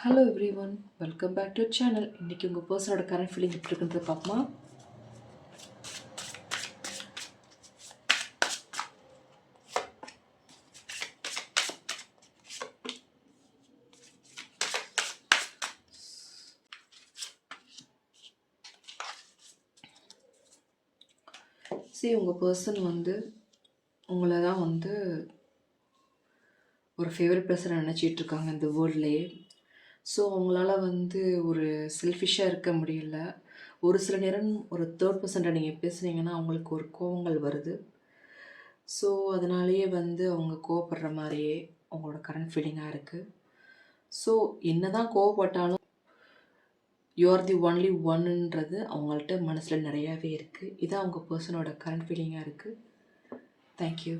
Hello everyone, welcome back to channel. இன்றைக்கி உங்கள் பர்சனோட current feeling எப்படி இருக்குன்றது பார்ப்போமா? உங்கள் பர்சன் உங்களை தான் ஒரு ஃபேவரட் பர்சனை நினச்சிட்ருக்காங்க இந்த வேர்ல்ட்லேயே. ஸோ அவங்களால ஒரு செல்ஃபிஷாக இருக்க முடியல. ஒரு சில நேரம் ஒரு தேர்ட் பர்சன்ட்டை நீங்கள் பேசுனீங்கன்னா அவங்களுக்கு ஒரு கோவங்கள் வருது. ஸோ அதனாலேயே அவங்க கோவப்படுற மாதிரியே அவங்களோட கரண்ட் ஃபீலிங்காக இருக்குது. ஸோ என்ன தான் கோவப்பட்டாலும் யூ ஆர் தி ஒன்லி ஒன்னுன்றது அவங்கள்ட்ட மனசில் நிறையாவே இருக்குது. இதான் அவங்க பர்சனோட கரண்ட் ஃபீலிங்காக இருக்குது. தேங்க்யூ.